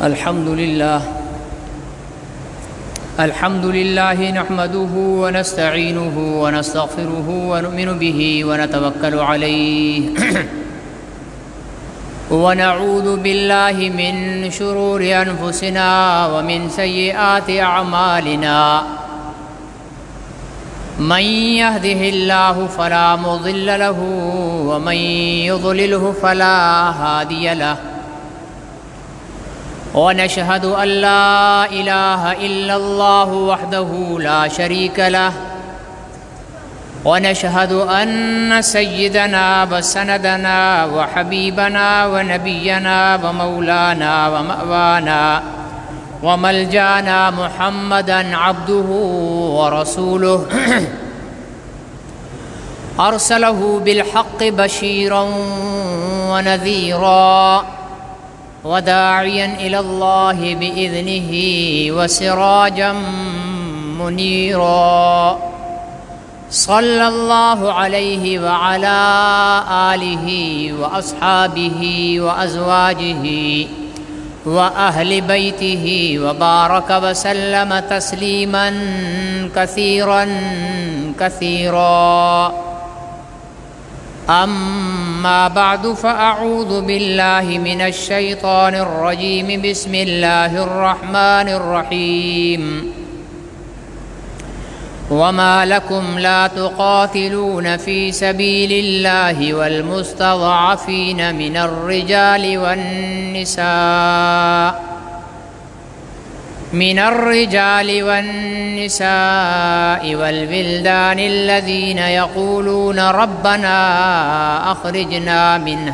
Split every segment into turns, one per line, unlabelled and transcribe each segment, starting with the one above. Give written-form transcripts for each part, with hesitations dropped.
الحمد لله نحمده ونستعينه ونستغفره ونؤمن به ونتوكل عليه ونعوذ بالله من شرور أنفسنا ومن سيئات أعمالنا من يهده الله فلا مضل له ومن يضلله فلا هادي له ونشهد أن لا إله إلا الله وحده لا شريك له ونشهد أن سيدنا وسندنا وحبيبنا ونبينا ومولانا ومأوانا وملجانا محمدا عبده ورسوله أرسله بالحق بشيرا ونذيرا وداعيا إلى الله بإذنه وسراجا منيرا صلى الله عليه وعلى آله وأصحابه وأزواجه وأهل بيته وبارك وسلم تسليما كثيرا كثيرا أما بعد فأعوذ بالله من الشيطان الرجيم بسم الله الرحمن الرحيم وما لكم لا تقاتلون في سبيل الله والمستضعفين من الرجال والنساء والولدان الذين يقولون ربنا أخرجنا من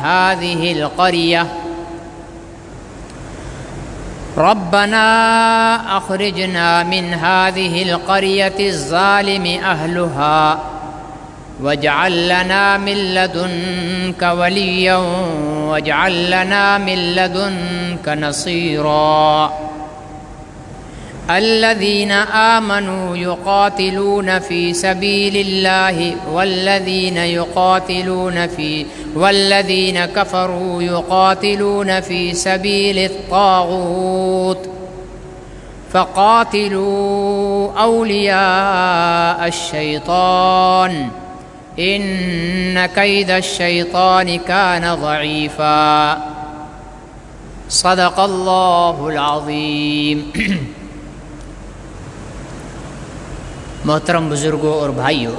هذه القرية الظالم أهلها واجعل لنا من لدنك وليا واجعل لنا من لدنك نصيرا الذين آمنوا يقاتلون في سبيل الله والذين كفروا يقاتلون في سبيل الطاغوت فقاتلوا أولياء الشيطان إن كيد الشيطان كان ضعيفا صدق الله العظيم محترم بزرگوں اور بھائیوں،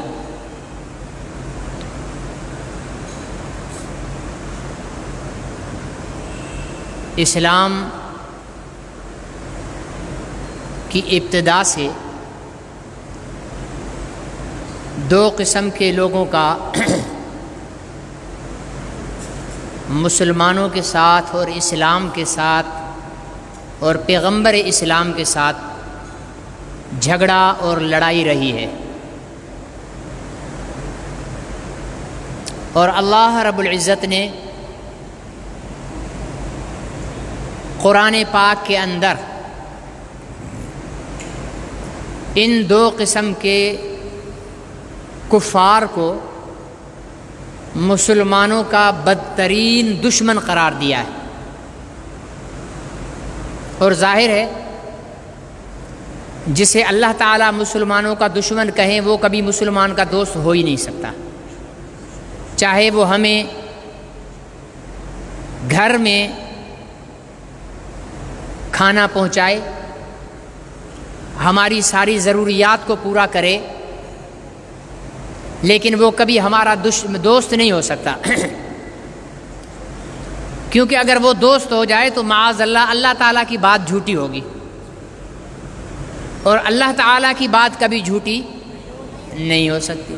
اسلام کی ابتدا سے دو قسم کے لوگوں کا مسلمانوں کے ساتھ اور اسلام کے ساتھ اور پیغمبر اسلام کے ساتھ جھگڑا اور لڑائی رہی ہے، اور اللہ رب العزت نے قرآن پاک کے اندر ان دو قسم کے کفار کو مسلمانوں کا بدترین دشمن قرار دیا ہے، اور ظاہر ہے جسے اللہ تعالیٰ مسلمانوں کا دشمن کہیں وہ کبھی مسلمان کا دوست ہو ہی نہیں سکتا، چاہے وہ ہمیں گھر میں کھانا پہنچائے، ہماری ساری ضروریات کو پورا کرے، لیکن وہ کبھی ہمارا دوست نہیں ہو سکتا کیونکہ اگر وہ دوست ہو جائے تو معاذ اللہ تعالیٰ کی بات جھوٹی ہوگی، اور اللہ تعالیٰ کی بات کبھی جھوٹی نہیں ہو سکتی۔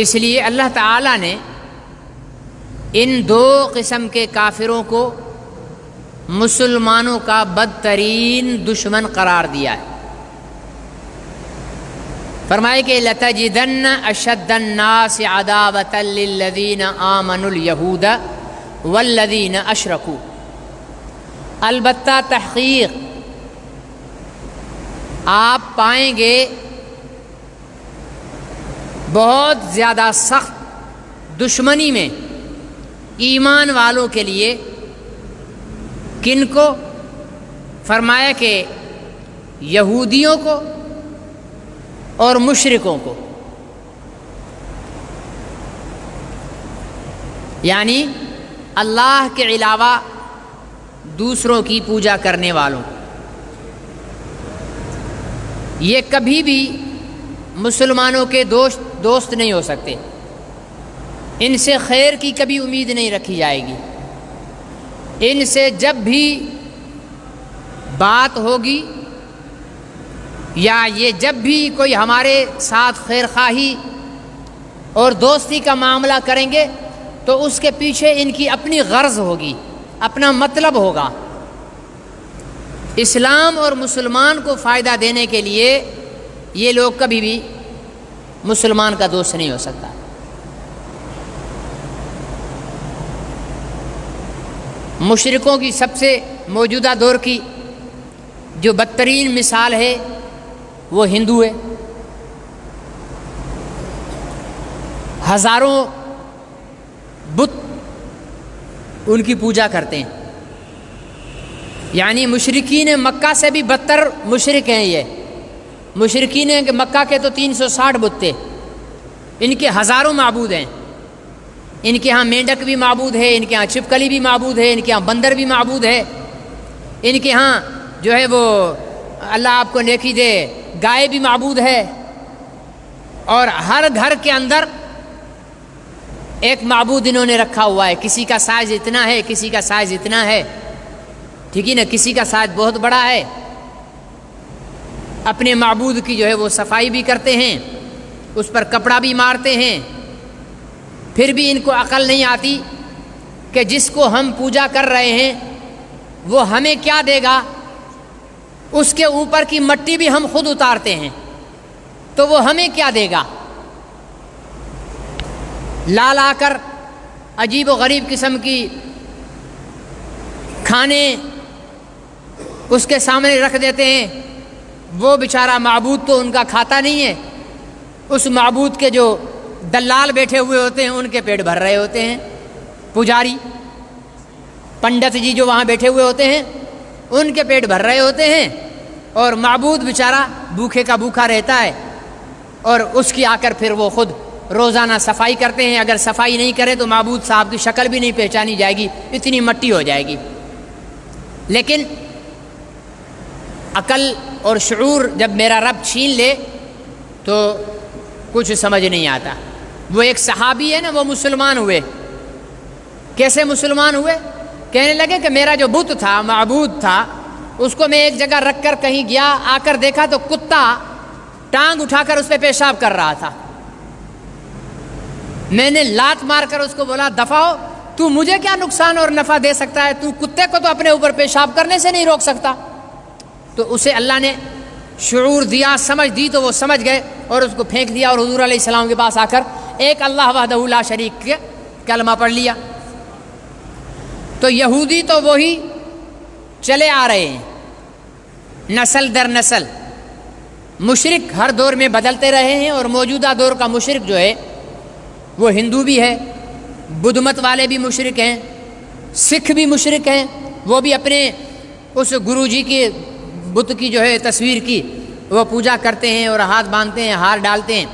اس لیے اللہ تعالیٰ نے ان دو قسم کے کافروں کو مسلمانوں کا بدترین دشمن قرار دیا ہے۔ فرمائے کہ لَتَجِدَنَّ أَشَدَّ النَّاسِ عَدَاوَةً لِلَّذِينَ آمَنُوا الْيَهُودَ وَالَّذِينَ أَشْرَكُوا، البتہ تحقیق آپ پائیں گے بہت زیادہ سخت دشمنی میں ایمان والوں کے لیے کن کو؟ فرمایا کہ یہودیوں کو اور مشرکوں کو، یعنی اللہ کے علاوہ دوسروں کی پوجا کرنے والوں کو۔ یہ کبھی بھی مسلمانوں کے دوست نہیں ہو سکتے، ان سے خیر کی کبھی امید نہیں رکھی جائے گی۔ ان سے جب بھی بات ہوگی یا یہ جب بھی کوئی ہمارے ساتھ خیر خواہی اور دوستی کا معاملہ کریں گے تو اس کے پیچھے ان کی اپنی غرض ہوگی، اپنا مطلب ہوگا۔ اسلام اور مسلمان کو فائدہ دینے کے لیے یہ لوگ کبھی بھی مسلمان کا دوست نہیں ہو سکتا۔ مشرکوں کی سب سے موجودہ دور کی جو بدترین مثال ہے وہ ہندو ہے۔ ہزاروں بت ان کی پوجا کرتے ہیں، یعنی مشرکین مکہ سے بھی بدتر مشرک ہیں۔ یہ مشرکین مکہ کے تو 360 بت تھے، ان کے ہزاروں معبود ہیں۔ ان کے ہاں مینڈک بھی معبود ہے، ان کے ہاں چھپکلی بھی معبود ہے، ان کے ہاں بندر بھی معبود ہے، ان کے ہاں جو ہے وہ اللہ آپ کو نیکی دے گائے بھی معبود ہے، اور ہر گھر کے اندر ایک معبود انہوں نے رکھا ہوا ہے۔ کسی کا سائز اتنا ہے، کسی کا سائز اتنا ہے، ٹھیک ہے نا، کسی کا سائز بہت بڑا ہے۔ اپنے معبود کی جو ہے وہ صفائی بھی کرتے ہیں، اس پر کپڑا بھی مارتے ہیں، پھر بھی ان کو عقل نہیں آتی کہ جس کو ہم پوجا کر رہے ہیں وہ ہمیں کیا دے گا۔ اس کے اوپر کی مٹی بھی ہم خود اتارتے ہیں تو وہ ہمیں کیا دے گا۔ لا لا کر عجیب و غریب قسم کی کھانے اس کے سامنے رکھ دیتے ہیں، وہ بیچارہ معبود تو ان کا کھاتا نہیں ہے، اس معبود کے جو دلال بیٹھے ہوئے ہوتے ہیں ان کے پیٹ بھر رہے ہوتے ہیں، پجاری پنڈت جی جو وہاں بیٹھے ہوئے ہوتے ہیں ان کے پیٹ بھر رہے ہوتے ہیں، اور معبود بیچارہ بھوکے کا بھوکا رہتا ہے، اور اس کی آ کر پھر وہ خود روزانہ صفائی کرتے ہیں۔ اگر صفائی نہیں کرے تو معبود صاحب کی شکل بھی نہیں پہچانی جائے گی، اتنی مٹی ہو جائے گی۔ لیکن عقل اور شعور جب میرا رب چھین لے تو کچھ سمجھ نہیں آتا۔ وہ ایک صحابی ہے نا، وہ مسلمان ہوئے۔ کیسے مسلمان ہوئے؟ کہنے لگے کہ میرا جو بت تھا، معبود تھا، اس کو میں ایک جگہ رکھ کر کہیں گیا، آ کر دیکھا تو کتا ٹانگ اٹھا کر اس پہ پیشاب کر رہا تھا۔ میں نے لات مار کر اس کو بولا دفع ہو، تو مجھے کیا نقصان اور نفع دے سکتا ہے، تو کتے کو تو اپنے اوپر پیشاب کرنے سے نہیں روک سکتا۔ تو اسے اللہ نے شعور دیا، سمجھ دی، تو وہ سمجھ گئے اور اس کو پھینک دیا، اور حضور علیہ السلام کے پاس آ کر ایک اللہ وحدہ لا شریک کے کلمہ پڑھ لیا۔ تو یہودی تو وہی چلے آ رہے ہیں نسل در نسل، مشرک ہر دور میں بدلتے رہے ہیں، اور موجودہ دور کا مشرک جو ہے وہ ہندو بھی ہے، بدھ مت والے بھی مشرک ہیں، سکھ بھی مشرک ہیں، وہ بھی اپنے اس گرو جی کے بت کی جو ہے تصویر کی وہ پوجا کرتے ہیں اور ہاتھ باندھتے ہیں، ہار ڈالتے ہیں۔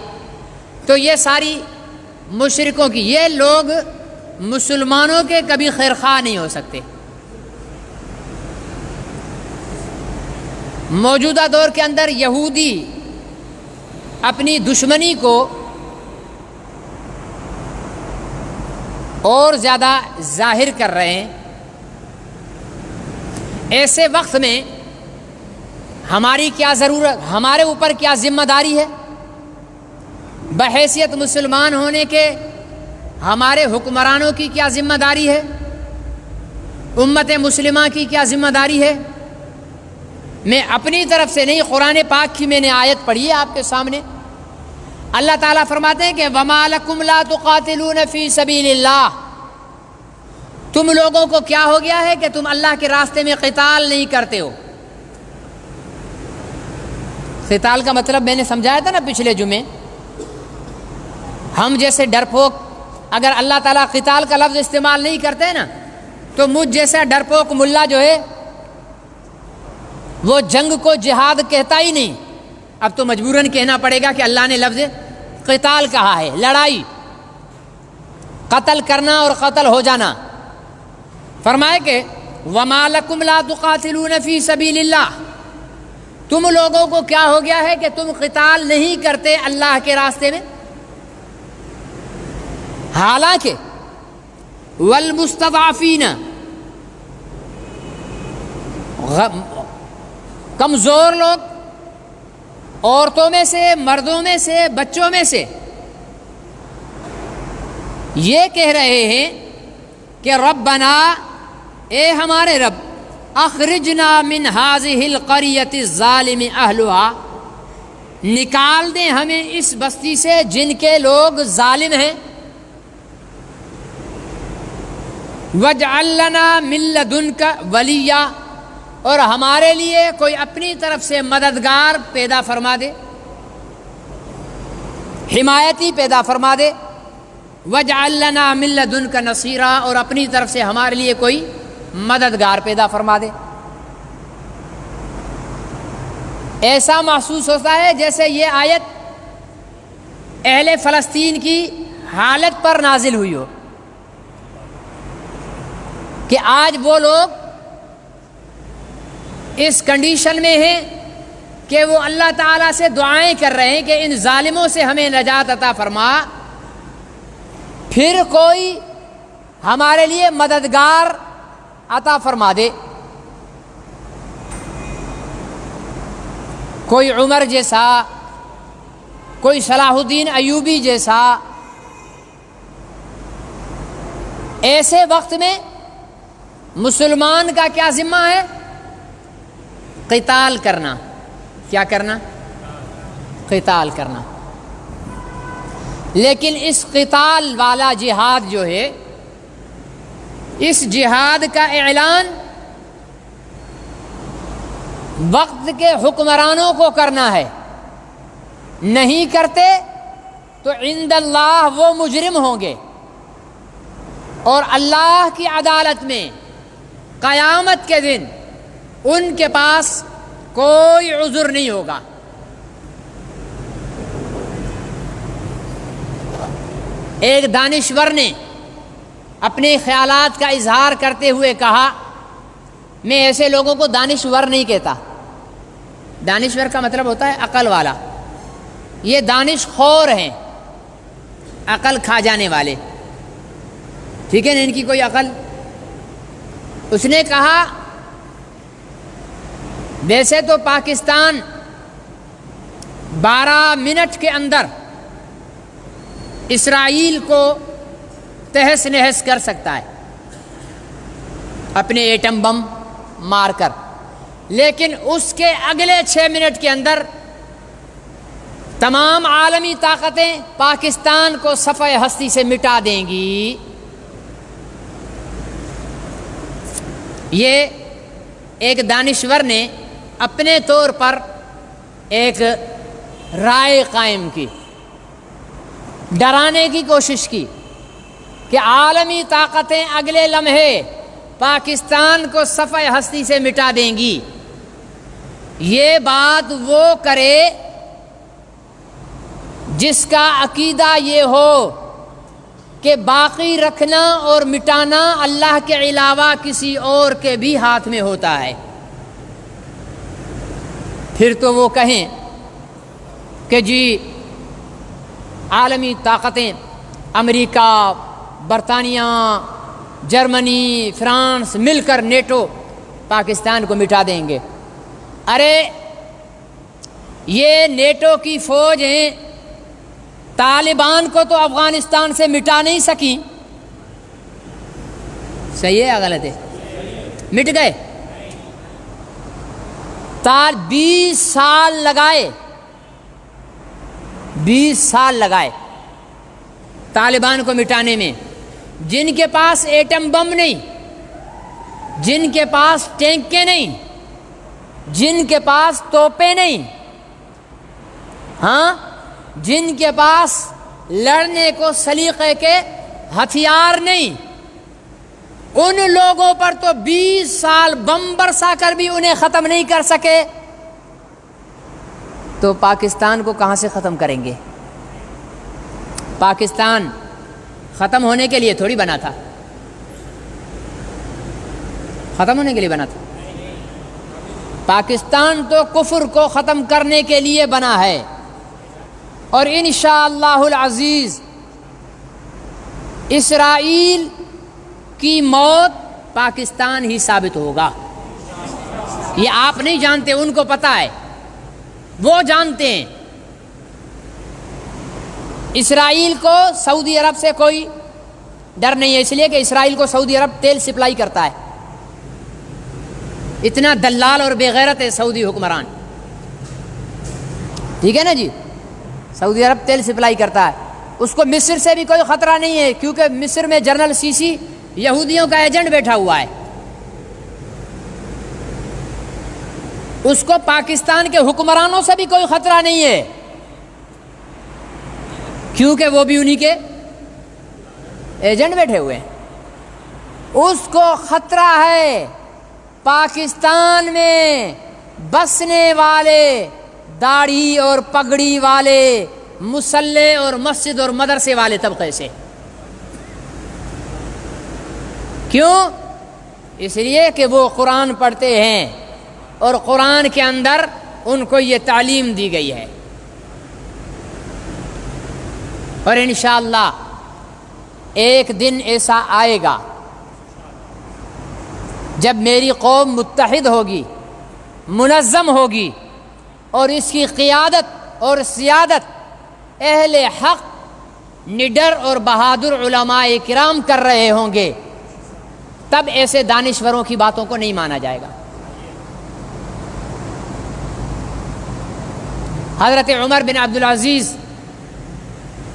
تو یہ ساری مشرکوں کی، یہ لوگ مسلمانوں کے کبھی خیر خواہ نہیں ہو سکتے۔ موجودہ دور کے اندر یہودی اپنی دشمنی کو اور زیادہ ظاہر کر رہے ہیں۔ ایسے وقت میں ہماری کیا ضرورت، ہمارے اوپر کیا ذمہ داری ہے؟ بحیثیت مسلمان ہونے کے ہمارے حکمرانوں کی کیا ذمہ داری ہے؟ امت مسلمہ کی کیا ذمہ داری ہے؟ میں اپنی طرف سے نہیں، قرآن پاک کی میں نے آیت پڑھی ہے آپ کے سامنے۔ اللہ تعالیٰ فرماتے ہیں کہ وَمَا لَكُمْ لَا تُقَاتِلُونَ فِي سَبِيلِ اللَّهِ، تم لوگوں کو کیا ہو گیا ہے کہ تم اللہ کے راستے میں قتال نہیں کرتے ہو۔ قتال کا مطلب میں نے سمجھایا تھا نا پچھلے جمعے، ہم جیسے ڈرپوک اگر اللہ تعالیٰ قتال کا لفظ استعمال نہیں کرتے نا تو مجھ جیسا ڈرپوک ملا جو ہے وہ جنگ کو جہاد کہتا ہی نہیں، اب تو مجبوراً کہنا پڑے گا کہ اللہ نے لفظ قتال کہا ہے، لڑائی، قتل کرنا اور قتل ہو جانا۔ فرمائے کہ وَمَا لَكُمْ لَا تُقَاتِلُونَ فِي سَبِيلِ اللَّهِ، تم لوگوں کو کیا ہو گیا ہے کہ تم قتال نہیں کرتے اللہ کے راستے میں، حالانکہ والمستضعفین، کمزور لوگ، عورتوں میں سے، مردوں میں سے، بچوں میں سے یہ کہہ رہے ہیں کہ ربنا، اے ہمارے رب، اخرجنا من هذه القریۃ الظالم اہلها، نکال دیں ہمیں اس بستی سے جن کے لوگ ظالم ہیں، واجعل لنا من لدنک ولیا، اور ہمارے لیے کوئی اپنی طرف سے مددگار پیدا فرما دے، حمایتی پیدا فرما دے، واجعل لنا من لدنک نصیرا، اور اپنی طرف سے ہمارے لیے کوئی مددگار پیدا فرما دے۔ ایسا محسوس ہوتا ہے جیسے یہ آیت اہل فلسطین کی حالت پر نازل ہوئی ہو، کہ آج وہ لوگ اس کنڈیشن میں ہیں کہ وہ اللہ تعالیٰ سے دعائیں کر رہے ہیں کہ ان ظالموں سے ہمیں نجات عطا فرما، پھر کوئی ہمارے لیے مددگار عطا فرما دے، کوئی عمر جیسا، کوئی صلاح الدین ایوبی جیسا۔ ایسے وقت میں مسلمان کا کیا ذمہ ہے؟ قتال کرنا۔ کیا کرنا؟ قتال کرنا۔ لیکن اس قتال والا جہاد جو ہے، اس جہاد کا اعلان وقت کے حکمرانوں کو کرنا ہے، نہیں کرتے تو عند اللہ وہ مجرم ہوں گے، اور اللہ کی عدالت میں قیامت کے دن ان کے پاس کوئی عذر نہیں ہوگا۔ ایک دانشور نے اپنے خیالات کا اظہار کرتے ہوئے کہا، میں ایسے لوگوں کو دانشور نہیں کہتا، دانشور کا مطلب ہوتا ہے عقل والا، یہ دانش خور ہیں، عقل کھا جانے والے، ٹھیک ہے نا، ان کی کوئی عقل۔ اس نے کہا ویسے تو پاکستان 12 منٹ کے اندر اسرائیل کو تہس نہس کر سکتا ہے اپنے ایٹم بم مار کر، لیکن اس کے اگلے 6 منٹ کے اندر تمام عالمی طاقتیں پاکستان کو صفحہ ہستی سے مٹا دیں گی۔ یہ ایک دانشور نے اپنے طور پر ایک رائے قائم کی، ڈرانے کی کوشش کی کہ عالمی طاقتیں اگلے لمحے پاکستان کو صفحہ ہستی سے مٹا دیں گی۔ یہ بات وہ کرے جس کا عقیدہ یہ ہو کہ باقی رکھنا اور مٹانا اللہ کے علاوہ کسی اور کے بھی ہاتھ میں ہوتا ہے۔ پھر تو وہ کہیں کہ جی عالمی طاقتیں امریکہ، برطانیہ، جرمنی، فرانس مل کر نیٹو پاکستان کو مٹا دیں گے۔ ارے یہ نیٹو کی فوجیں طالبان کو تو افغانستان سے مٹا نہیں سکی، صحیح ہے یا غلط ہے؟ مٹ گئے۔ 20 سال لگائے، 20 سال لگائے طالبان کو مٹانے میں۔ جن کے پاس ایٹم بم نہیں، جن کے پاس ٹینکیں نہیں، جن کے پاس توپیں نہیں، ہاں جن کے پاس لڑنے کو سلیقے کے ہتھیار نہیں، ان لوگوں پر تو 20 سال بم برسا کر بھی انہیں ختم نہیں کر سکے، تو پاکستان کو کہاں سے ختم کریں گے؟ پاکستان ختم ہونے کے لیے تھوڑی بنا تھا، ختم ہونے کے لیے بنا تھا؟ پاکستان تو کفر کو ختم کرنے کے لیے بنا ہے، اور انشاءاللہ العزیز اسرائیل کی موت پاکستان ہی ثابت ہوگا۔ یہ آپ نہیں جانتے، ان کو پتہ ہے، وہ جانتے ہیں۔ اسرائیل کو سعودی عرب سے کوئی ڈر نہیں ہے، اس لیے کہ اسرائیل کو سعودی عرب تیل سپلائی کرتا ہے۔ اتنا دلال اور بے غیرت ہے سعودی حکمران، ٹھیک ہے نا جی، سعودی عرب تیل سپلائی کرتا ہے۔ اس کو مصر سے بھی کوئی خطرہ نہیں ہے، کیونکہ مصر میں جنرل سیسی یہودیوں کا ایجنٹ بیٹھا ہوا ہے۔ اس کو پاکستان کے حکمرانوں سے بھی کوئی خطرہ نہیں ہے، کیونکہ وہ بھی انہی کے ایجنٹ بیٹھے ہوئے ہیں۔ اس کو خطرہ ہے پاکستان میں بسنے والے داڑھی اور پگڑی والے مسلح اور مسجد اور مدرسے والے طبقے سے۔ کیوں؟ اس لیے کہ وہ قرآن پڑھتے ہیں اور قرآن کے اندر ان کو یہ تعلیم دی گئی ہے۔ اور انشاءاللہ ایک دن ایسا آئے گا جب میری قوم متحد ہوگی، منظم ہوگی، اور اس کی قیادت اور سیادت اہل حق، نڈر اور بہادر علماء کرام کر رہے ہوں گے، تب ایسے دانشوروں کی باتوں کو نہیں مانا جائے گا۔ حضرت عمر بن عبدالعزیز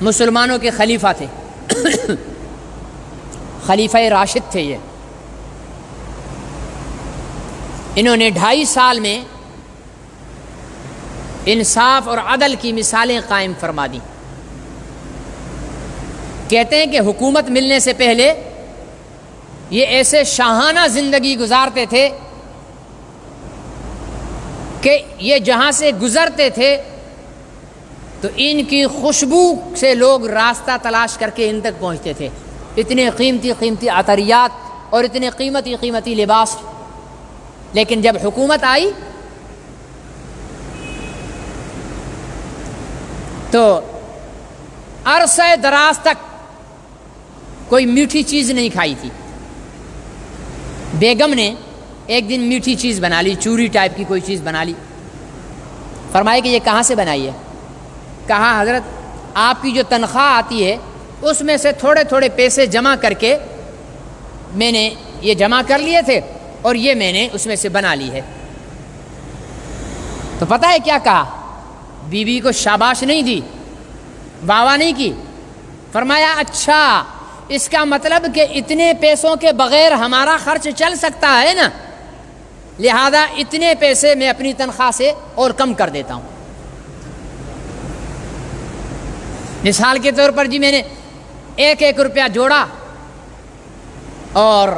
مسلمانوں کے خلیفہ تھے، خلیفہ راشد تھے یہ۔ انہوں نے 2.5 سال میں انصاف اور عدل کی مثالیں قائم فرما دیں۔ کہتے ہیں کہ حکومت ملنے سے پہلے یہ ایسے شاہانہ زندگی گزارتے تھے کہ یہ جہاں سے گزرتے تھے تو ان کی خوشبو سے لوگ راستہ تلاش کر کے ان تک پہنچتے تھے۔ اتنے قیمتی قیمتی عطریات اور اتنے قیمتی قیمتی لباس۔ لیکن جب حکومت آئی تو عرصہ دراز تک کوئی میٹھی چیز نہیں کھائی تھی۔ بیگم نے ایک دن میٹھی چیز بنا لی، چوری ٹائپ کی کوئی چیز بنا لی۔ فرمایا کہ یہ کہاں سے بنائی ہے؟ کہا حضرت آپ کی جو تنخواہ آتی ہے اس میں سے تھوڑے تھوڑے پیسے جمع کر کے میں نے یہ جمع کر لیے تھے اور یہ میں نے اس میں سے بنا لی ہے۔ تو پتہ ہے کیا کہا؟ بیوی کو شاباش نہیں دی، واہ واہ نہیں کی۔ فرمایا اچھا، اس کا مطلب کہ اتنے پیسوں کے بغیر ہمارا خرچ چل سکتا ہے نا، لہذا اتنے پیسے میں اپنی تنخواہ سے اور کم کر دیتا ہوں۔ مثال کے طور پر جی میں نے 1 روپیہ جوڑا اور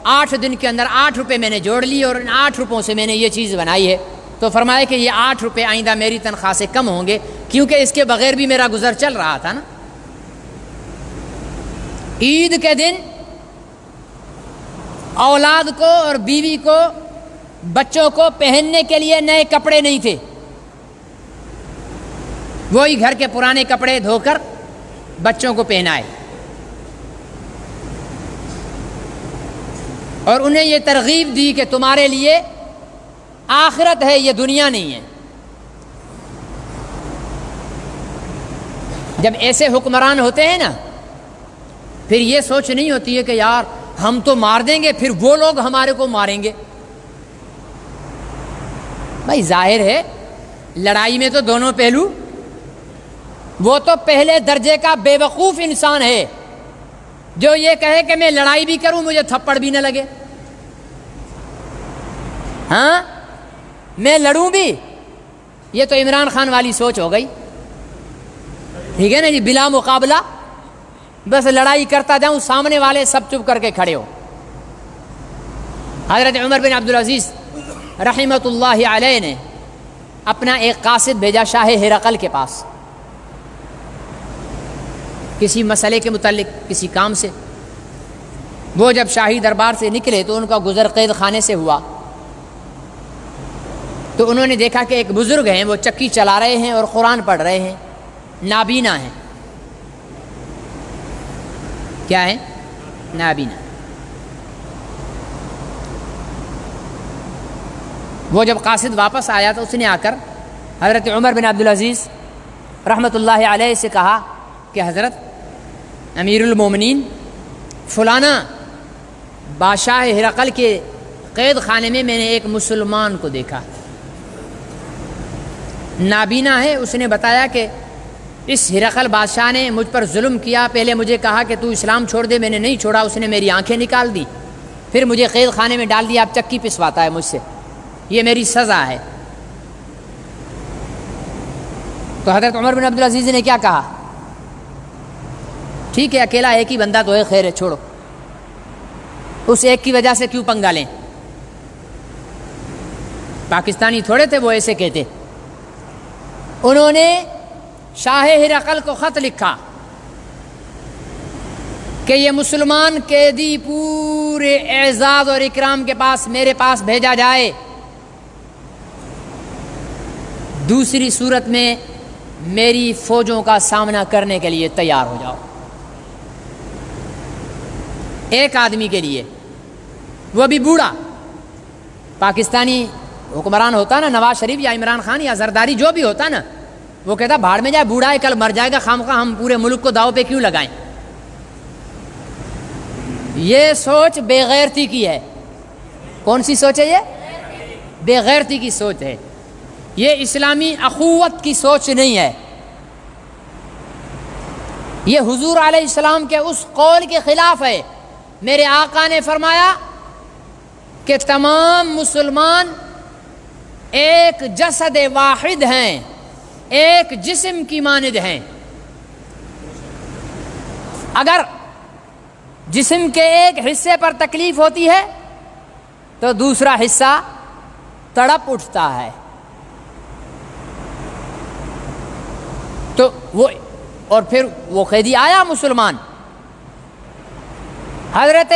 8 دن کے اندر 8 روپے میں نے جوڑ لی اور ان 8 روپوں سے میں نے یہ چیز بنائی ہے۔ تو فرمایا کہ یہ 8 روپے آئندہ میری تنخواہ سے کم ہوں گے، کیونکہ اس کے بغیر بھی میرا گزر چل رہا تھا نا۔ عید کے دن اولاد کو اور بیوی کو، بچوں کو پہننے کے لیے نئے کپڑے نہیں تھے، وہی گھر کے پرانے کپڑے دھو کر بچوں کو پہنائے اور انہیں یہ ترغیب دی کہ تمہارے لیے آخرت ہے، یہ دنیا نہیں ہے۔ جب ایسے حکمران ہوتے ہیں نا، پھر یہ سوچ نہیں ہوتی ہے کہ یار ہم تو مار دیں گے، پھر وہ لوگ ہمارے کو ماریں گے۔ بھائی ظاہر ہے لڑائی میں تو دونوں پہلو، وہ تو پہلے درجے کا بے وقوف انسان ہے جو یہ کہے کہ میں لڑائی بھی کروں مجھے تھپڑ بھی نہ لگے، ہاں میں لڑوں بھی۔ یہ تو عمران خان والی سوچ ہو گئی، ٹھیک ہے نا جی، بلا مقابلہ بس لڑائی کرتا جاؤں، سامنے والے سب چپ کر کے کھڑے ہو۔ حضرت عمر بن عبدالعزیز رحمۃ اللہ علیہ نے اپنا ایک قاصد بھیجا شاہ ہرقل کے پاس کسی مسئلے کے متعلق، کسی کام سے۔ وہ جب شاہی دربار سے نکلے تو ان کا گزر قید خانے سے ہوا، تو انہوں نے دیکھا کہ ایک بزرگ ہیں، وہ چکی چلا رہے ہیں اور قرآن پڑھ رہے ہیں، نابینا ہیں۔ کیا ہے؟ نابینا۔ وہ جب قاصد واپس آیا تو اس نے آ کر حضرت عمر بن عبدالعزیز رحمۃ اللہ علیہ سے کہا کہ حضرت امیر المومنین، فلانا بادشاہ ہرقل کے قید خانے میں نے ایک مسلمان کو دیکھا، نابینا ہے۔ اس نے بتایا کہ اس ہرقل بادشاہ نے مجھ پر ظلم کیا، پہلے مجھے کہا کہ تو اسلام چھوڑ دے، میں نے نہیں چھوڑا، اس نے میری آنکھیں نکال دی، پھر مجھے قید خانے میں ڈال دیا، اب چکی پسواتا ہے مجھ سے، یہ میری سزا ہے۔ تو حضرت عمر بن عبدالعزیز نے کیا کہا؟ ٹھیک ہے، اکیلا ایک ہی بندہ تو ہے، خیر ہے، چھوڑو، اس ایک کی وجہ سے کیوں پنگا لیں؟ پاکستانی تھوڑے تھے وہ ایسے کہتے۔ انہوں نے شاہ ہرقل کو خط لکھا کہ یہ مسلمان قیدی پورے اعزاز اور اکرام کے پاس میرے پاس بھیجا جائے، دوسری صورت میں میری فوجوں کا سامنا کرنے کے لیے تیار ہو جاؤ۔ ایک آدمی کے لیے، وہ بھی بوڑھا، پاکستانی حکمران ہوتا نا، نواز شریف یا عمران خان یا زرداری جو بھی ہوتا نا، وہ کہتا بھاڑ میں جائے، بوڑھا ہے، کل مر جائے گا، خامخواہ ہم پورے ملک کو داؤ پہ کیوں لگائیں؟ یہ سوچ بے غیرتی کی ہے۔ کون سی سوچ ہے یہ؟ بے غیرتی کی سوچ ہے، یہ اسلامی اخوت کی سوچ نہیں ہے۔ یہ حضور علیہ السلام کے اس قول کے خلاف ہے۔ میرے آقا نے فرمایا کہ تمام مسلمان ایک جسد واحد ہیں، ایک جسم کی مانند ہیں۔ اگر جسم کے ایک حصے پر تکلیف ہوتی ہے تو دوسرا حصہ تڑپ اٹھتا ہے۔ تو وہ اور پھر وہ قیدی آیا مسلمان، حضرت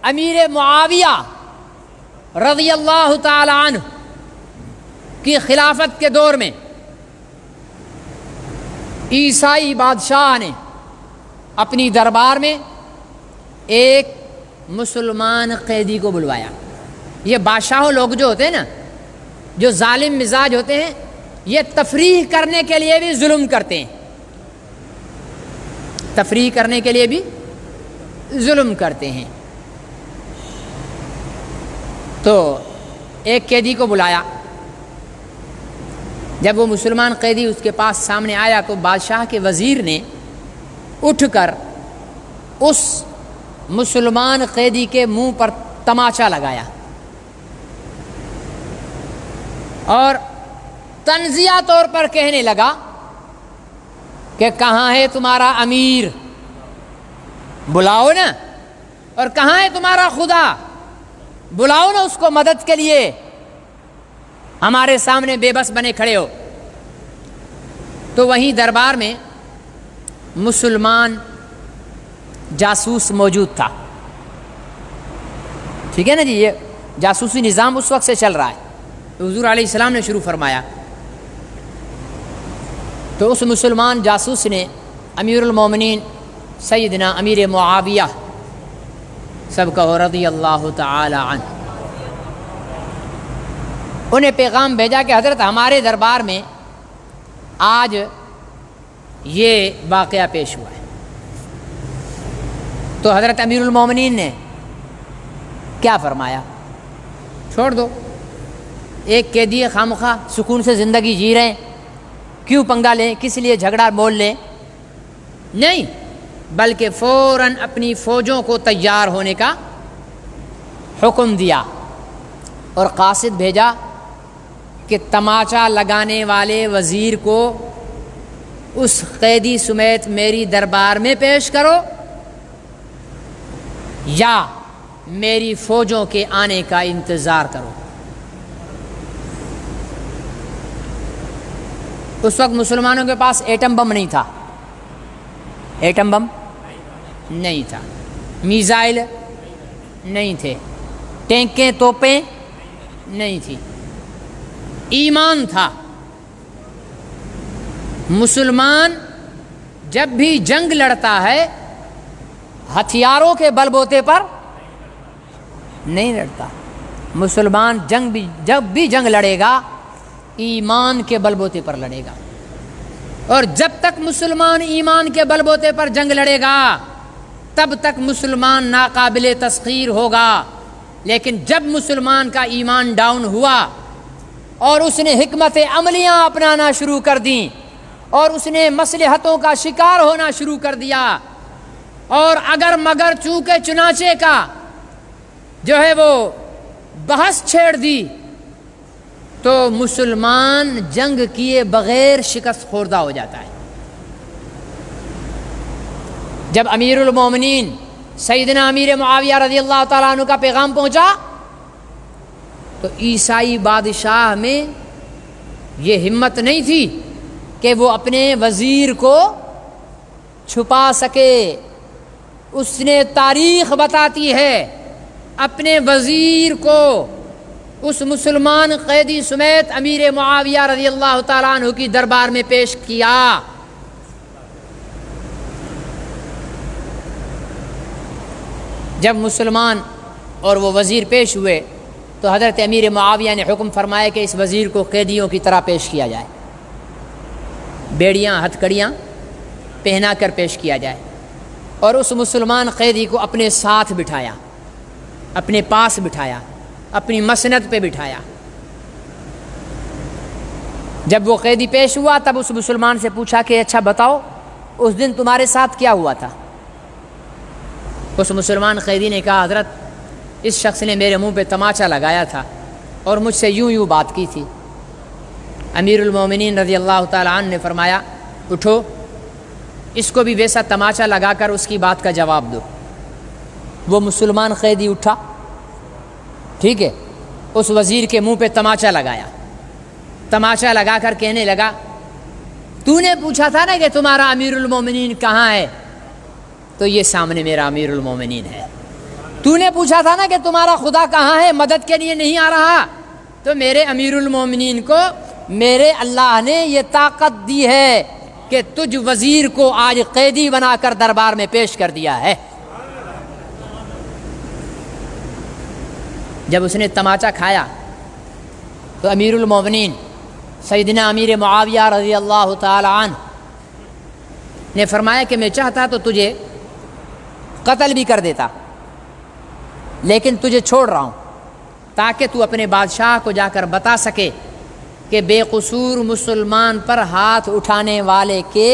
امیر معاویہ رضی اللہ تعالی عنہ کی خلافت کے دور میں عیسائی بادشاہ نے اپنی دربار میں ایک مسلمان قیدی کو بلوایا۔ یہ بادشاہوں لوگ جو ہوتے ہیں نا، جو ظالم مزاج ہوتے ہیں، یہ تفریح کرنے کے لیے بھی ظلم کرتے ہیں، تفریح کرنے کے لیے بھی ظلم کرتے ہیں۔ تو ایک قیدی کو بلایا، جب وہ مسلمان قیدی اس کے پاس سامنے آیا تو بادشاہ کے وزیر نے اٹھ کر اس مسلمان قیدی کے منہ پر تماچا لگایا اور تنزیہ طور پر کہنے لگا کہ کہاں ہے تمہارا امیر، بلاؤ نا، اور کہاں ہے تمہارا خدا، بلاؤ نا اس کو مدد کے لیے، ہمارے سامنے بے بس بنے کھڑے ہو۔ تو وہیں دربار میں مسلمان جاسوس موجود تھا، ٹھیک ہے نا جی، یہ جاسوسی نظام اس وقت سے چل رہا ہے، تو حضور علیہ السلام نے شروع فرمایا۔ تو اس مسلمان جاسوس نے امیر المومنین سیدنا امیر معاویہ سب کہو رضی اللہ تعالی عنہ، انہیں پیغام بھیجا کہ حضرت ہمارے دربار میں آج یہ واقعہ پیش ہوا ہے۔ تو حضرت امیر المومنین نے کیا فرمایا؟ چھوڑ دو، ایک قیدی خامخواہ سکون سے زندگی جی رہے ہیں، کیوں پنگا لیں، کس لیے جھگڑا بول لیں؟ نہیں، بلکہ فوراً اپنی فوجوں کو تیار ہونے کا حکم دیا اور قاصد بھیجا کہ تماچا لگانے والے وزیر کو اس قیدی سمیت میری دربار میں پیش کرو، یا میری فوجوں کے آنے کا انتظار کرو۔ اس وقت مسلمانوں کے پاس ایٹم بم نہیں تھا، ایٹم بم نہیں تھا، میزائل نہیں تھے، ٹینکیں توپیں نہیں تھی، ایمان تھا۔ مسلمان جب بھی جنگ لڑتا ہے ہتھیاروں کے بل بوتے پر نہیں لڑتا، مسلمان جب بھی جنگ لڑے گا ایمان کے بل بوتے پر لڑے گا، اور جب تک مسلمان ایمان کے بل بوتے پر جنگ لڑے گا تب تک مسلمان ناقابل تسخیر ہوگا۔ لیکن جب مسلمان کا ایمان ڈاؤن ہوا اور اس نے حکمت عملیاں اپنانا شروع کر دیں اور اس نے مصلحتوں کا شکار ہونا شروع کر دیا اور اگر مگر چونکہ چنانچہ کا جو ہے وہ بحث چھیڑ دی تو مسلمان جنگ کیے بغیر شکست خوردہ ہو جاتا ہے۔ جب امیر المومنین سیدنا امیر معاویہ رضی اللہ تعالیٰ عنہ کا پیغام پہنچا تو عیسائی بادشاہ میں یہ ہمت نہیں تھی کہ وہ اپنے وزیر کو چھپا سکے۔ اس نے تاریخ بتاتی ہے اپنے وزیر کو اس مسلمان قیدی سمیت امیر معاویہ رضی اللہ تعالیٰ عنہ کی دربار میں پیش کیا۔ جب مسلمان اور وہ وزیر پیش ہوئے تو حضرت امیر معاویہ نے حکم فرمایا کہ اس وزیر کو قیدیوں کی طرح پیش کیا جائے، بیڑیاں ہتھکڑیاں پہنا کر پیش کیا جائے، اور اس مسلمان قیدی کو اپنے ساتھ بٹھایا، اپنے پاس بٹھایا، اپنی مسند پہ بٹھایا۔ جب وہ قیدی پیش ہوا تب اس مسلمان سے پوچھا کہ اچھا بتاؤ اس دن تمہارے ساتھ کیا ہوا تھا؟ اس مسلمان قیدی نے کہا حضرت اس شخص نے میرے منہ پہ تماچا لگایا تھا اور مجھ سے یوں بات کی تھی۔ امیر المومنین رضی اللہ تعالیٰ عنہ نے فرمایا اٹھو اس کو بھی ویسا تماچا لگا کر اس کی بات کا جواب دو۔ وہ مسلمان قیدی اٹھا، ٹھیک ہے، اس وزیر کے منہ پہ تماچا لگایا، تماچا لگا کر کہنے لگا تو نے پوچھا تھا نا کہ تمہارا امیر المومنین کہاں ہے، تو یہ سامنے میرا امیر المومنین ہے۔ تو نے پوچھا تھا نا کہ تمہارا خدا کہاں ہے، مدد کے لیے نہیں آ رہا، تو میرے امیر المومنین کو میرے اللہ نے یہ طاقت دی ہے کہ تجھ وزیر کو آج قیدی بنا کر دربار میں پیش کر دیا ہے۔ جب اس نے تماچا کھایا تو امیر المومنین سیدنا امیر معاویہ رضی اللہ تعالی عنہ نے فرمایا کہ میں چاہتا تو تجھے قتل بھی کر دیتا لیکن تجھے چھوڑ رہا ہوں تاکہ تو اپنے بادشاہ کو جا کر بتا سکے کہ بے قصور مسلمان پر ہاتھ اٹھانے والے کے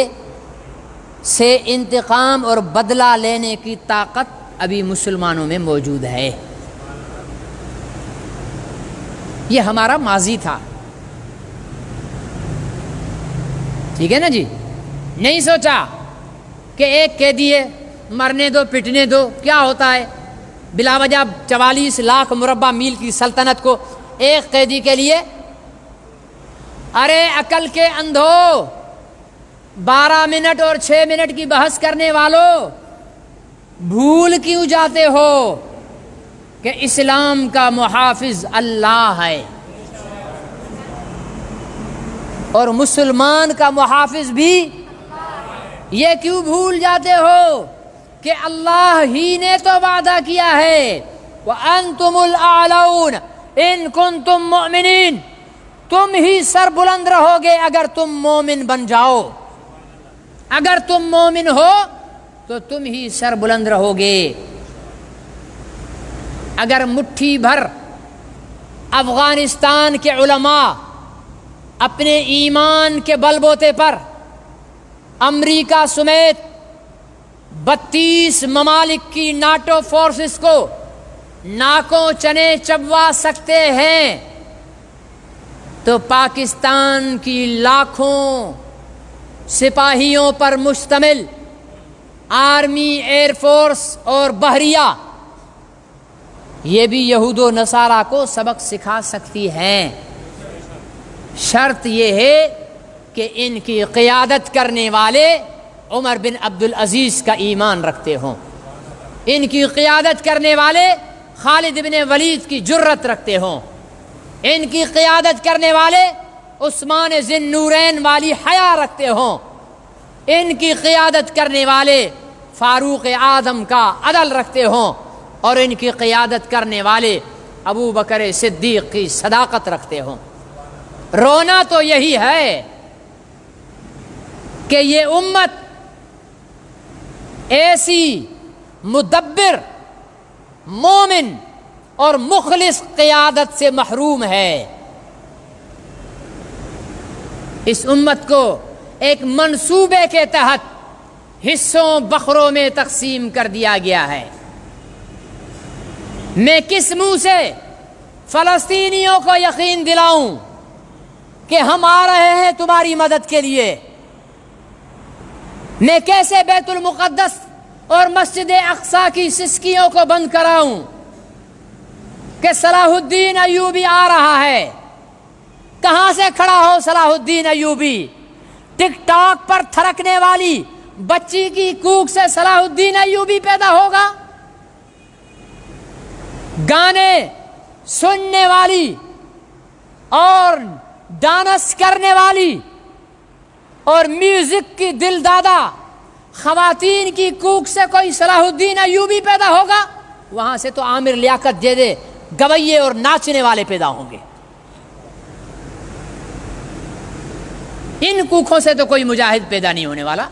سے انتقام اور بدلہ لینے کی طاقت ابھی مسلمانوں میں موجود ہے۔ یہ ہمارا ماضی تھا، ٹھیک ہے نا جی، نہیں سوچا کہ ایک قیدی ہے مرنے دو پٹنے دو، کیا ہوتا ہے بلا وجہ 44 لاکھ مربع میل کی سلطنت کو ایک قیدی کے لیے۔ ارے عقل کے اندھو، 12 منٹ اور 6 منٹ کی بحث کرنے والوں، بھول کیوں جاتے ہو کہ اسلام کا محافظ اللہ ہے اور مسلمان کا محافظ بھی؟ یہ کیوں بھول جاتے ہو کہ اللہ ہی نے تو وعدہ کیا ہے وَأَنْتُمُ الْأَعْلَوْنَ إِن كُنْتُم مُؤْمِنِينَ، تم ہی سر بلند رہو گے اگر تم مومن بن جاؤ، اگر تم مومن ہو تو تم ہی سر بلند رہو گے۔ اگر مٹھی بھر افغانستان کے علماء اپنے ایمان کے بل بوتے پر امریکہ سمیت 32 ممالک کی ناٹو فورسز کو ناکوں چنے چبوا سکتے ہیں تو پاکستان کی لاکھوں سپاہیوں پر مشتمل آرمی، ایئر فورس اور بحریہ یہ بھی یہود و نصارہ کو سبق سکھا سکتی ہیں، شرط یہ ہے کہ ان کی قیادت کرنے والے عمر بن عبد العزیز کا ایمان رکھتے ہوں، ان کی قیادت کرنے والے خالد بن ولید کی جرت رکھتے ہوں، ان کی قیادت کرنے والے عثمان ذی النورین والی حیا رکھتے ہوں، ان کی قیادت کرنے والے فاروق اعظم کا عدل رکھتے ہوں، اور ان کی قیادت کرنے والے ابو بکر صدیق کی صداقت رکھتے ہوں۔ رونا تو یہی ہے کہ یہ امت ایسی مدبر، مومن اور مخلص قیادت سے محروم ہے۔ اس امت کو ایک منصوبے کے تحت حصوں بخروں میں تقسیم کر دیا گیا ہے۔ میں کس منہ سے فلسطینیوں کو یقین دلاؤں کہ ہم آ رہے ہیں تمہاری مدد کے لیے؟ میں کیسے بیت المقدس اور مسجد اقصیٰ کی سسکیوں کو بند کراؤں کہ صلاح الدین ایوبی آ رہا ہے؟ کہاں سے کھڑا ہو صلاح الدین ایوبی؟ ٹک ٹاک پر تھرکنے والی بچی کی کوک سے صلاح الدین ایوبی پیدا ہوگا؟ گانے سننے والی اور ڈانس کرنے والی اور میوزک کی دل دادا خواتین کی کوک سے کوئی صلاح الدین ایوبی پیدا ہوگا؟ وہاں سے تو عامر لیاقت دے دے گویے اور ناچنے والے پیدا ہوں گے۔ ان کوکھوں سے تو کوئی مجاہد پیدا نہیں ہونے والا۔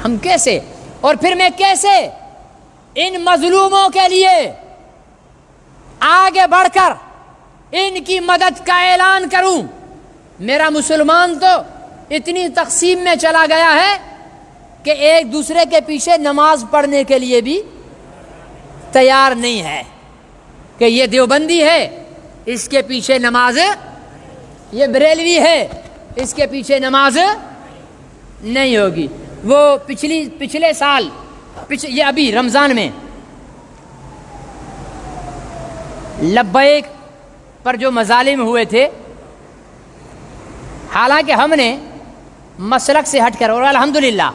ہم کیسے، اور پھر میں کیسے ان مظلوموں کے لیے آگے بڑھ کر ان کی مدد کا اعلان کروں؟ میرا مسلمان تو اتنی تقسیم میں چلا گیا ہے کہ ایک دوسرے کے پیچھے نماز پڑھنے کے لیے بھی تیار نہیں ہے، کہ یہ دیوبندی ہے اس کے پیچھے نماز، یہ بریلوی ہے اس کے پیچھے نماز نہیں ہوگی۔ وہ پچھلے سال یہ ابھی رمضان میں لبیک پر جو مظالم ہوئے تھے، حالانکہ ہم نے مسلک سے ہٹ کر، اور الحمدللہ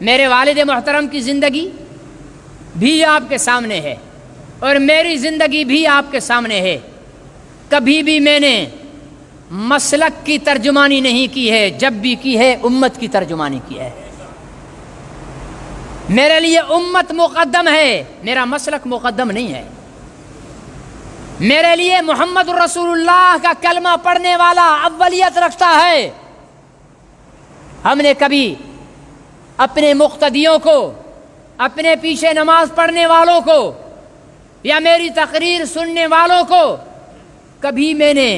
میرے والد محترم کی زندگی بھی آپ کے سامنے ہے اور میری زندگی بھی آپ کے سامنے ہے، کبھی بھی میں نے مسلک کی ترجمانی نہیں کی ہے، جب بھی کی ہے امت کی ترجمانی کی ہے۔ میرے لیے امت مقدم ہے، میرا مسلک مقدم نہیں ہے۔ میرے لیے محمد رسول اللہ کا کلمہ پڑھنے والا اولیت رکھتا ہے۔ ہم نے کبھی اپنے مقتدیوں کو، اپنے پیچھے نماز پڑھنے والوں کو یا میری تقریر سننے والوں کو کبھی میں نے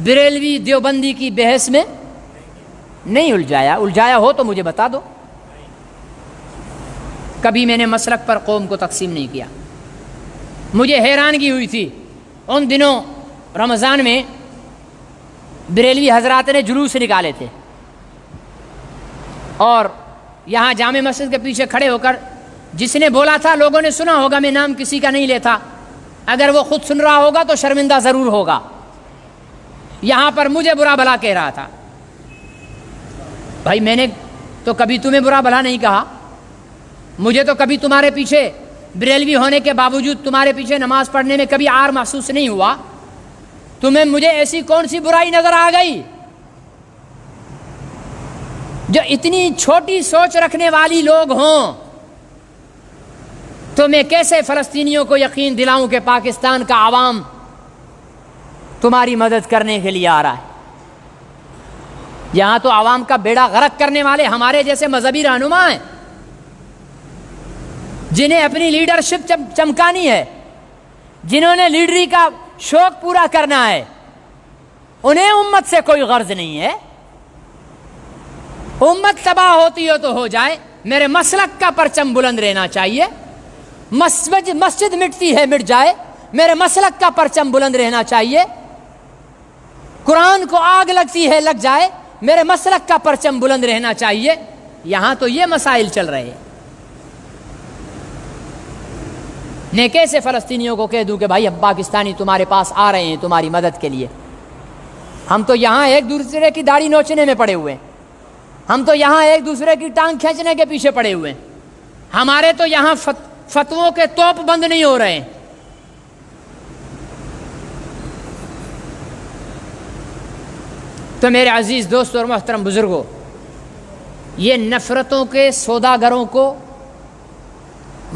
بریلوی دیوبندی کی بحث میں نہیں الجھایا ہو تو مجھے بتا دو۔ کبھی میں نے مسلک پر قوم کو تقسیم نہیں کیا۔ مجھے حیرانگی ہوئی تھی ان دنوں رمضان میں بریلوی حضرات نے جلوس نکالے تھے، اور یہاں جامع مسجد کے پیچھے کھڑے ہو کر جس نے بولا تھا لوگوں نے سنا ہوگا، میں نام کسی کا نہیں لیتا، اگر وہ خود سن رہا ہوگا تو شرمندہ ضرور ہوگا، یہاں پر مجھے برا بھلا کہہ رہا تھا۔ بھائی میں نے تو کبھی تمہیں برا بھلا نہیں کہا، مجھے تو کبھی تمہارے پیچھے بریلوی ہونے کے باوجود تمہارے پیچھے نماز پڑھنے میں کبھی عار محسوس نہیں ہوا، تمہیں مجھے ایسی کون سی برائی نظر آ گئی؟ جو اتنی چھوٹی سوچ رکھنے والی لوگ ہوں تو میں کیسے فلسطینیوں کو یقین دلاؤں کہ پاکستان کا عوام تمہاری مدد کرنے کے لیے آ رہا ہے؟ یہاں تو عوام کا بیڑا غرق کرنے والے ہمارے جیسے مذہبی رہنما ہیں، جنہیں اپنی لیڈرشپ چمکانی ہے، جنہوں نے لیڈری کا شوق پورا کرنا ہے، انہیں امت سے کوئی غرض نہیں ہے۔ امت تباہ ہوتی ہو تو ہو جائے، میرے مسلک کا پرچم بلند رہنا چاہیے۔ مسجد مٹتی ہے مٹ جائے، میرے مسلک کا پرچم بلند رہنا چاہیے۔ قرآن کو آگ لگتی ہے لگ جائے، میرے مسلک کا پرچم بلند رہنا چاہیے۔ یہاں تو یہ مسائل چل رہے ہیں۔ میں کیسے فلسطینیوں کو کہہ دوں کہ بھائی اب پاکستانی تمہارے پاس آ رہے ہیں تمہاری مدد کے لیے؟ ہم تو یہاں ایک دوسرے کی داڑھی نوچنے میں پڑے ہوئے ہیں، ہم تو یہاں ایک دوسرے کی ٹانگ کھینچنے کے پیچھے پڑے ہوئے ہیں، ہمارے تو یہاں فتووں کے توپ بند نہیں ہو رہے ہیں۔ تو میرے عزیز دوستوں اور محترم بزرگوں، یہ نفرتوں کے سوداگروں کو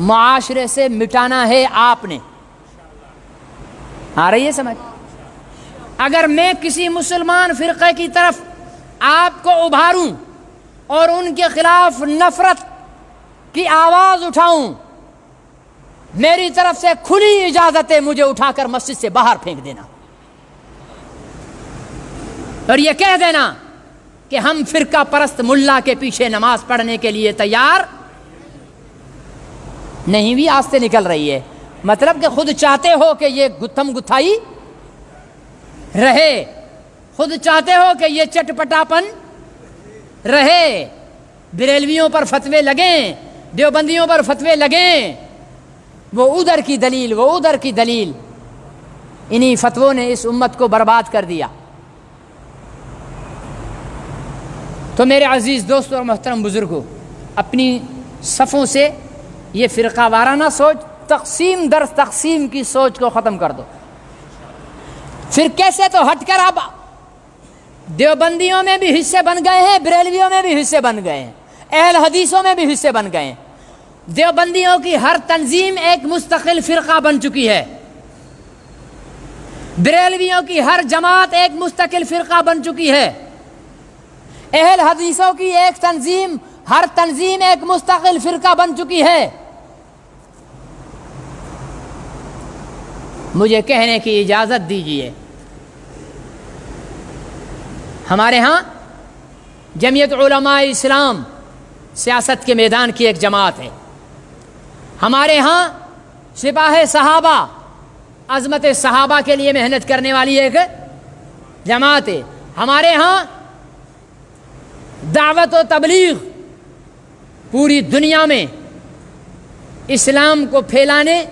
معاشرے سے مٹانا ہے آپ نے۔ آ رہی ہے سمجھ؟ اگر میں کسی مسلمان فرقے کی طرف آپ کو ابھاروں اور ان کے خلاف نفرت کی آواز اٹھاؤں، میری طرف سے کھلی اجازت ہے مجھے اٹھا کر مسجد سے باہر پھینک دینا اور یہ کہہ دینا کہ ہم فرقہ پرست ملا کے پیچھے نماز پڑھنے کے لیے تیار نہیں۔ بھی آستے نکل رہی ہے، مطلب کہ خود چاہتے ہو کہ یہ گتھم گتھائی رہے، خود چاہتے ہو کہ یہ چٹپٹاپن رہے، بریلویوں پر فتوے لگیں، دیوبندیوں پر فتوے لگیں، وہ ادھر کی دلیل، وہ ادھر کی دلیل۔ انہی فتووں نے اس امت کو برباد کر دیا۔ تو میرے عزیز دوستوں اور محترم بزرگوں، اپنی صفوں سے یہ فرقہ وارانہ سوچ، تقسیم در تقسیم کی سوچ کو ختم کر دو۔ فرقے سے تو ہٹ کر اب دیوبندیوں میں بھی حصے بن گئے ہیں، بریلویوں میں بھی حصے بن گئے ہیں، اہل حدیثوں میں بھی حصے بن گئے ہیں۔ دیوبندیوں کی ہر تنظیم ایک مستقل فرقہ بن چکی ہے، بریلویوں کی ہر جماعت ایک مستقل فرقہ بن چکی ہے، اہل حدیثوں کی ایک تنظیم، ہر تنظیم ایک مستقل فرقہ بن چکی ہے۔ مجھے کہنے کی اجازت دیجیے، ہمارے ہاں جمعیت علماء اسلام سیاست کے میدان کی ایک جماعت ہے، ہمارے ہاں سپاہ صحابہ عظمت صحابہ کے لیے محنت کرنے والی ایک جماعت ہے، ہمارے ہاں دعوت و تبلیغ پوری دنیا میں اسلام کو پھیلانے،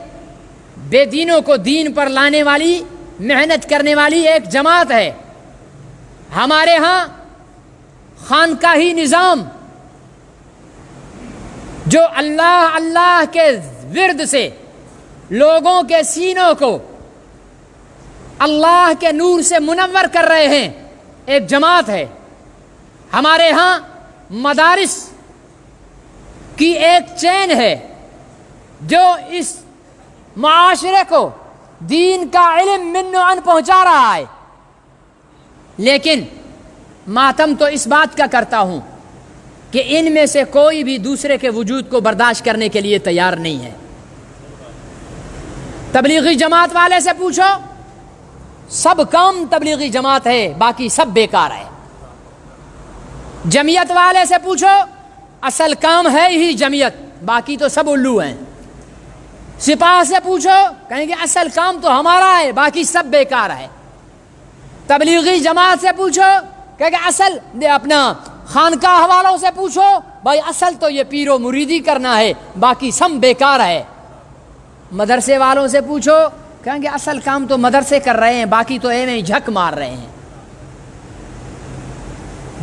بے دینوں کو دین پر لانے والی، محنت کرنے والی ایک جماعت ہے، ہمارے ہاں خانقاہی نظام جو اللہ اللہ کے ورد سے لوگوں کے سینوں کو اللہ کے نور سے منور کر رہے ہیں، ایک جماعت ہے، ہمارے ہاں مدارس کی ایک چین ہے جو اس معاشرے کو دین کا علم من و عن پہنچا رہا ہے، لیکن ماتم تو اس بات کا کرتا ہوں کہ ان میں سے کوئی بھی دوسرے کے وجود کو برداشت کرنے کے لیے تیار نہیں ہے۔ تبلیغی جماعت والے سے پوچھو، سب کام تبلیغی جماعت ہے، باقی سب بیکار ہے۔ جمعیت والے سے پوچھو، اصل کام ہے ہی جمعیت، باقی تو سب الو ہیں۔ سپاہ سے پوچھو، کہیں گے اصل کام تو ہمارا ہے، باقی سب بیکار ہے۔ تبلیغی جماعت سے پوچھو، کہیں گے اصل اپنا خانقاہ والوں سے پوچھو، بھائی اصل تو یہ پیر و مریدی کرنا ہے، باقی سب بیکار ہے۔ مدرسے والوں سے پوچھو، کہیں گے اصل کام تو مدرسے کر رہے ہیں، باقی تو ایویں جھک مار رہے ہیں۔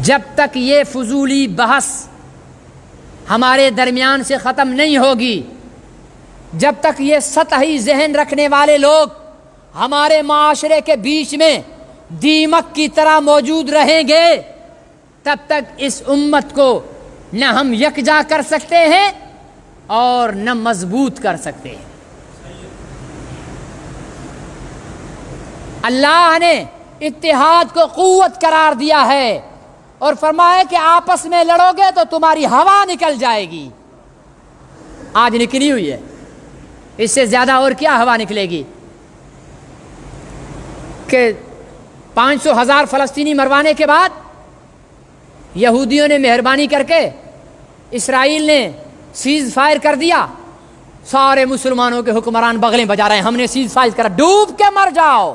جب تک یہ فضولی بحث ہمارے درمیان سے ختم نہیں ہوگی، جب تک یہ سطحی ذہن رکھنے والے لوگ ہمارے معاشرے کے بیچ میں دیمک کی طرح موجود رہیں گے، تب تک اس امت کو نہ ہم یکجا کر سکتے ہیں اور نہ مضبوط کر سکتے ہیں۔ اللہ نے اتحاد کو قوت قرار دیا ہے اور فرمایا کہ آپس میں لڑو گے تو تمہاری ہوا نکل جائے گی۔ آج نکلی ہوئی ہے، اس سے زیادہ اور کیا ہوا نکلے گی کہ 500,000 فلسطینی مروانے کے بعد یہودیوں نے مہربانی کر کے، اسرائیل نے سیز فائر کر دیا، سارے مسلمانوں کے حکمران بغلیں بجا رہے ہیں، ہم نے سیز فائر کرا، ڈوب کے مر جاؤ،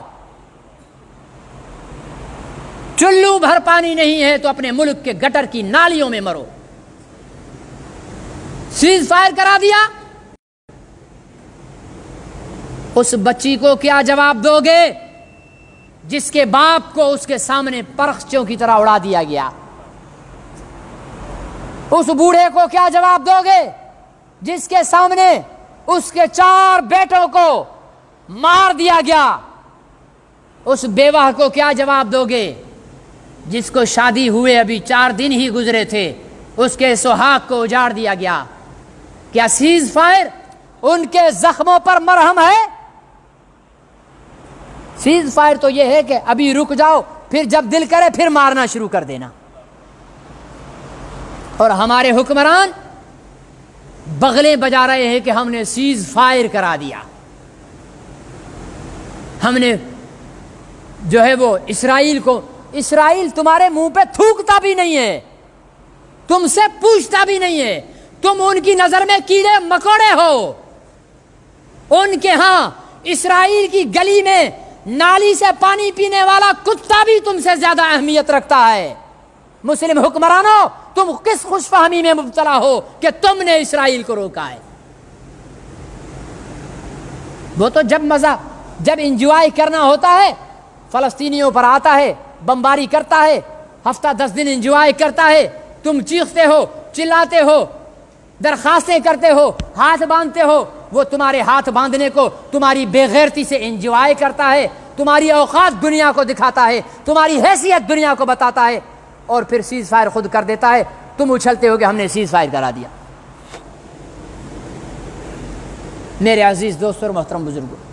چلو بھر پانی نہیں ہے تو اپنے ملک کے گٹر کی نالیوں میں مرو۔ سیز فائر کرا دیا، اس بچی کو کیا جواب دو گے جس کے باپ کو اس کے سامنے پرخچوں کی طرح اڑا دیا گیا؟ اس بوڑھے کو کیا جواب دو گے جس کے سامنے اس کے 4 بیٹوں کو مار دیا گیا؟ اس بیوہ کو کیا جواب دو گے جس کو شادی ہوئے ابھی 4 دن ہی گزرے تھے، اس کے سہاگ کو اجاڑ دیا گیا؟ کیا سیز فائر ان کے زخموں پر مرہم ہے؟ سیز فائر تو یہ ہے کہ ابھی رک جاؤ، پھر جب دل کرے پھر مارنا شروع کر دینا۔ اور ہمارے حکمران بغلیں بجا رہے ہیں کہ ہم نے سیز فائر کرا دیا، ہم نے جو ہے وہ اسرائیل تمہارے منہ پہ تھوکتا بھی نہیں ہے، تم سے پوچھتا بھی نہیں ہے، تم ان کی نظر میں کیڑے مکوڑے ہو۔ ان کے ہاں اسرائیل کی گلی میں نالی سے پانی پینے والا کتا بھی تم سے زیادہ اہمیت رکھتا ہے۔ مسلم حکمرانوں، تم کس خوش فہمی میں مبتلا ہو کہ تم نے اسرائیل کو روکا ہے؟ وہ تو جب انجوائے کرنا ہوتا ہے فلسطینیوں پر آتا ہے، بمباری کرتا ہے، ہفتہ 10 دن انجوائے کرتا ہے، تم چیختے ہو، چلاتے ہو، درخواستیں کرتے ہو، ہاتھ باندھتے ہو، وہ تمہارے ہاتھ باندھنے کو تمہاری بے غیرتی سے انجوائے کرتا ہے، تمہاری اوقات دنیا کو دکھاتا ہے، تمہاری حیثیت دنیا کو بتاتا ہے، اور پھر سیز فائر خود کر دیتا ہے۔ تم اچھلتے ہو کہ ہم نے سیز فائر کرا دیا۔ میرے عزیز دوستوں اور محترم بزرگوں،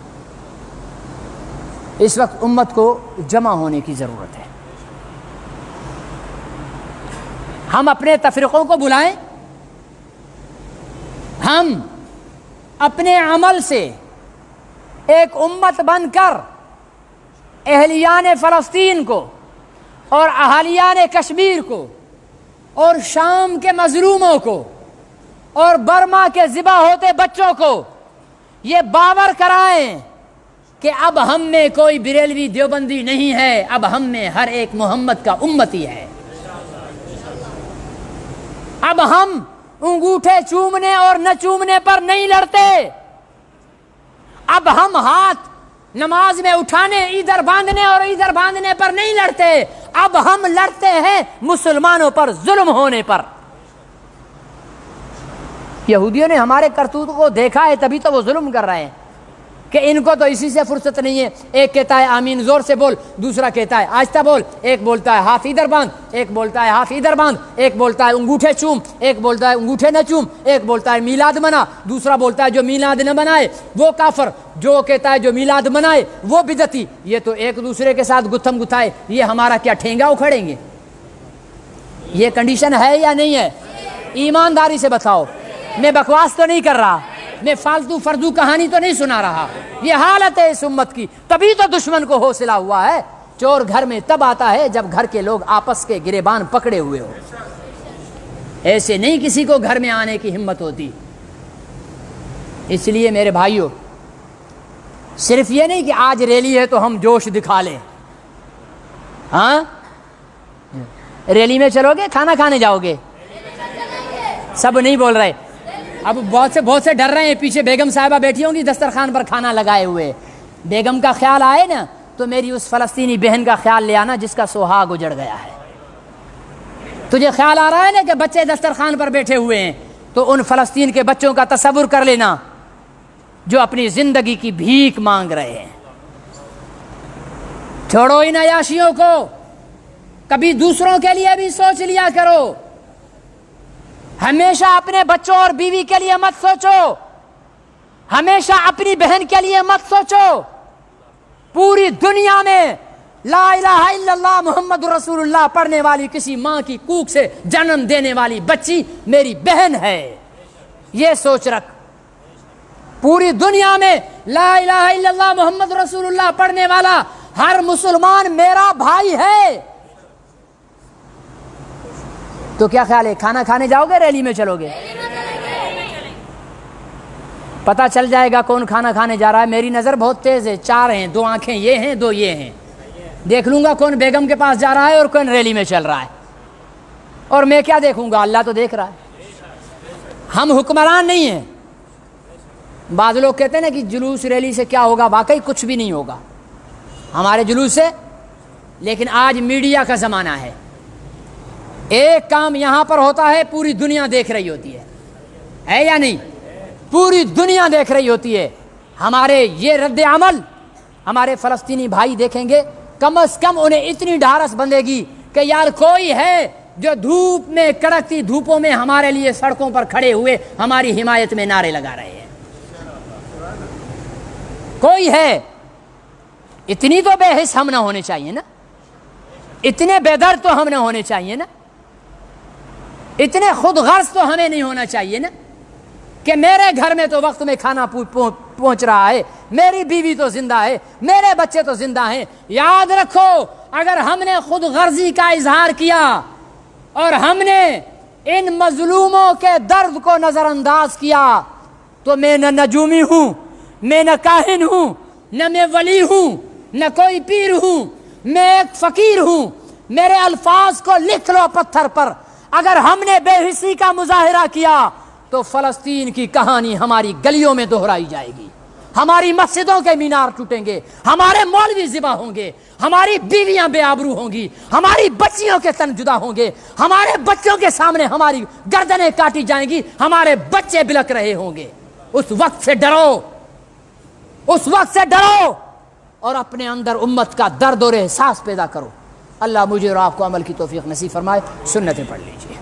اس وقت امت کو جمع ہونے کی ضرورت ہے۔ ہم اپنے تفرقوں کو بلائیں، ہم اپنے عمل سے ایک امت بن کر اہلیان فلسطین کو اور اہالیان کشمیر کو اور شام کے مظلوموں کو اور برما کے ذبح ہوتے بچوں کو یہ باور کرائیں کہ اب ہم میں کوئی بریلوی دیوبندی نہیں ہے، اب ہم میں ہر ایک محمد کا امتی ہے۔ اب ہم انگوٹھے چومنے اور نہ چومنے پر نہیں لڑتے، اب ہم ہاتھ نماز میں اٹھانے ادھر باندھنے اور ادھر باندھنے پر نہیں لڑتے، اب ہم لڑتے ہیں مسلمانوں پر ظلم ہونے پر۔ یہودیوں نے ہمارے کرتوت کو دیکھا ہے، تبھی تو وہ ظلم کر رہے ہیں کہ ان کو تو اسی سے فرصت نہیں ہے۔ ایک کہتا ہے آمین زور سے بول، دوسرا کہتا ہے آہستہ بول، ایک بولتا ہے ہاتھ ادھر باندھ، ایک بولتا ہے ہاتھ ادھر باندھ، ایک بولتا ہے انگوٹھے چوم، ایک بولتا ہے انگوٹھے نہ چوم، ایک بولتا ہے میلاد منا، دوسرا بولتا ہے جو میلاد نہ منائے وہ کافر، جو کہتا ہے جو میلاد منائے وہ بدعتی۔ یہ تو ایک دوسرے کے ساتھ گتھم گتھائے، یہ ہمارا کیا ٹھینگا اکھڑیں گے؟ یہ کنڈیشن ہے یا نہیں ہے؟ ایمانداری سے بتاؤ، میں بکواس تو نہیں کر رہا، میں فالتو فردو کہانی تو نہیں سنا رہا، یہ حالت ہے اس امت کی۔ تبھی تو دشمن کو حوصلہ ہوا ہے۔ چور گھر میں تب آتا ہے جب گھر کے لوگ آپس کے گریبان پکڑے ہوئے ہو، ایسے نہیں کسی کو گھر میں آنے کی ہمت ہوتی۔ اس لیے میرے بھائیوں، صرف یہ نہیں کہ آج ریلی ہے تو ہم جوش دکھا لیں۔ ہاں، ریلی میں چلو گے، کھانا کھانے جاؤ گے؟ سب نہیں بول رہے، اب بہت سے ڈر رہے ہیں، پیچھے بیگم صاحبہ بیٹھی ہوں گی دسترخوان پر کھانا لگائے ہوئے۔ بیگم کا خیال آئے نا تو میری اس فلسطینی بہن کا خیال لے آنا جس کا سہاگ اجڑ گیا ہے۔ تجھے خیال آ رہا ہے نا کہ بچے دسترخوان پر بیٹھے ہوئے ہیں، تو ان فلسطین کے بچوں کا تصور کر لینا جو اپنی زندگی کی بھیک مانگ رہے ہیں۔ چھوڑو ان عیاشیوں کو، کبھی دوسروں کے لیے بھی سوچ لیا کرو۔ ہمیشہ اپنے بچوں اور بیوی کے لیے مت سوچو، ہمیشہ اپنی بہن کے لیے مت سوچو۔ پوری دنیا میں لا الہ الا اللہ محمد رسول اللہ پڑھنے والی کسی ماں کی کوکھ سے جنم دینے والی بچی میری بہن ہے، یہ سوچ رکھ۔ پوری دنیا میں لا الہ الا اللہ محمد رسول اللہ پڑھنے والا ہر مسلمان میرا بھائی ہے۔ تو کیا خیال ہے، کھانا کھانے جاؤ گے، ریلی میں چلو گے؟ پتا چل جائے گا کون کھانا کھانے جا رہا ہے۔ میری نظر بہت تیز ہے، 4 ہیں، 2 آنکھیں یہ ہیں، 2 یہ ہیں، دیکھ لوں گا کون بیگم کے پاس جا رہا ہے اور کون ریلی میں چل رہا ہے۔ اور میں کیا دیکھوں گا، اللہ تو دیکھ رہا ہے۔ ہم حکمران نہیں ہیں، بعض لوگ کہتے ہیں نا کہ جلوس ریلی سے کیا ہوگا، واقعی کچھ بھی نہیں ہوگا ہمارے جلوس سے، لیکن آج میڈیا کا زمانہ ہے، ایک کام یہاں پر ہوتا ہے پوری دنیا دیکھ رہی ہوتی ہے یا نہیں؟ پوری دنیا دیکھ رہی ہوتی ہے۔ ہمارے یہ رد عمل ہمارے فلسطینی بھائی دیکھیں گے، کم از کم انہیں اتنی ڈھارس بندھے گی کہ یار کوئی ہے جو دھوپ میں، کڑکتی دھوپوں میں ہمارے لیے سڑکوں پر کھڑے ہوئے ہماری حمایت میں نعرے لگا رہے ہیں، کوئی ہے۔ اتنی تو بے حس ہم نہ ہونے چاہیے نا، اتنے بے درد تو ہم نہ ہونے چاہیے نا، اتنے خود غرض تو ہمیں نہیں ہونا چاہیے نا کہ میرے گھر میں تو وقت میں کھانا پہنچ رہا ہے، میری بیوی تو زندہ ہے، میرے بچے تو زندہ ہیں۔ یاد رکھو، اگر ہم نے خود غرضی کا اظہار کیا اور ہم نے ان مظلوموں کے درد کو نظر انداز کیا تو میں نہ نجومی ہوں، میں نہ کاہن ہوں، نہ میں ولی ہوں، نہ کوئی پیر ہوں، میں ایک فقیر ہوں۔ میرے الفاظ کو لکھ لو پتھر پر، اگر ہم نے بے حسی کا مظاہرہ کیا تو فلسطین کی کہانی ہماری گلیوں میں دہرائی جائے گی، ہماری مسجدوں کے مینار ٹوٹیں گے، ہمارے مولوی ذبح ہوں گے، ہماری بیویاں بے آبرو ہوں گی، ہماری بچیوں کے تن جدا ہوں گے، ہمارے بچوں کے سامنے ہماری گردنیں کاٹی جائیں گی، ہمارے بچے بلک رہے ہوں گے۔ اس وقت سے ڈرو، اس وقت سے ڈرو اور اپنے اندر امت کا درد اور احساس پیدا کرو۔ اللہ مجھے اور آپ کو عمل کی توفیق نصیب فرمائے۔ سنتیں پڑھ لیجیے۔